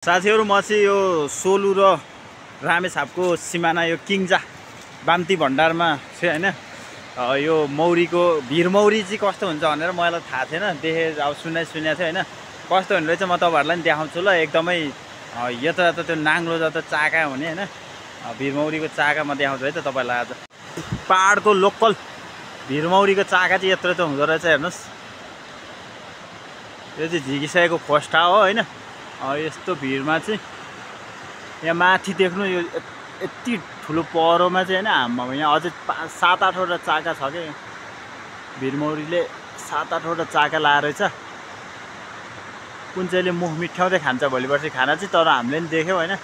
साथीहरु म चाहिँ यो सोलु र रामेछापको सिमाना यो किङजा बाम्ती भण्डारमा चाहिँ हैन यो मौरीको भिरमौरी चाहिँ कस्तो हुन्छ भनेर मलाई थाहा थिएन देखे अब सुनेको थिएँ हैन कस्तो हुने रहेछ म तपाईहरुलाई नि देखाउँछु ल एकदमै यता त्यो नाङ्लो जता चाका हुने हैन भिरमौरीको चाका म देखाउँछु है त तपाईलाई आज पहाडको लोकल भिरमौरीको चाका चाहिँ यत्रो त हुँदो रहेछ हेर्नुस् यो चाहिँ झिकिसकेको खोस्टा हो हैन यस्तो भिरमा चाहिँ यहाँ माथि देख्नु यो यति ठुलो पहरोमा चाहिँ हैन हाम्रो यहाँ अझै 7-8 वटा चाका छ के भिरमौरीले 7-8 वटा चाका लाएर रहेछ कुन चाहिँले मुख मिठाउँदै खान्छ भोलि पर्सि खाना चाहिँ तर हामीले नि देख्यौ हैन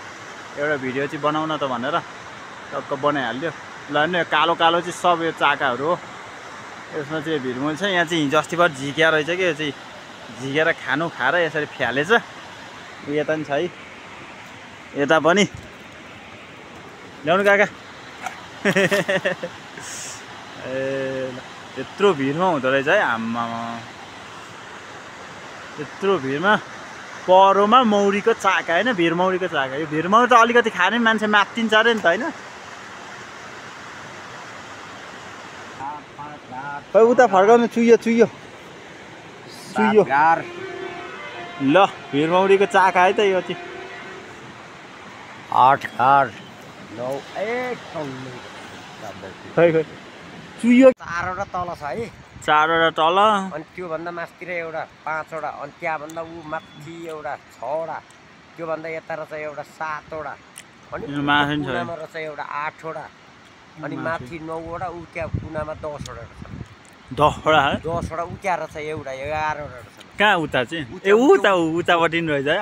एउटा भिडियो चाहिँ बनाउन त भनेर टक्क बनाइहाल्यो ल नि कालो कालो चाहिँ सब यो चाकाहरू हो यसमा चाहिँ भिरमौरी छ यहाँ चाहिँ हिजो अस्तिबाट झिक्या रहेछ कि यो चाहिँ झिकेर खानु खाएर यसरी फ्यालेछ यता नि छ है यता पनि ल्याउनु काका ए यत्रो भिरमा हुँदो रहेछ है आम्मा यत्रो भिरमा पहरोमा मौरीको चाका हैन भिरमौरीको चाका यो भिरमौरी त अलिकति खाने मान्छे मात्तिन्छ अरे नि त हैन खै उता फर्काउनु चुइयो ल भिरमौरीको चाका है त यो चाहिँ 8 4 9 1 खै चुइयो 4 वटा तल छ है 4 वटा तल अनि त्यो भन्दा मास्तिर एउटा 5 वटा अनि त्यहाँ भन्दा उ माथि एउटा 6 वटा त्यो भन्दा यता रहेछ एउटा 7 वटा अनि माथि छ कुनामा रहेछ एउटा 8 वटा अनि माथि 9 वटा उ त्यहाँ कुनामा 10 वटा रहेछ 10 वटा है 10 वटा उ त्यहाँ रहेछ एउटा 11 वटा रहेछ कहाँ उता चाहिँ ए उतापट्टि नि रहेछ है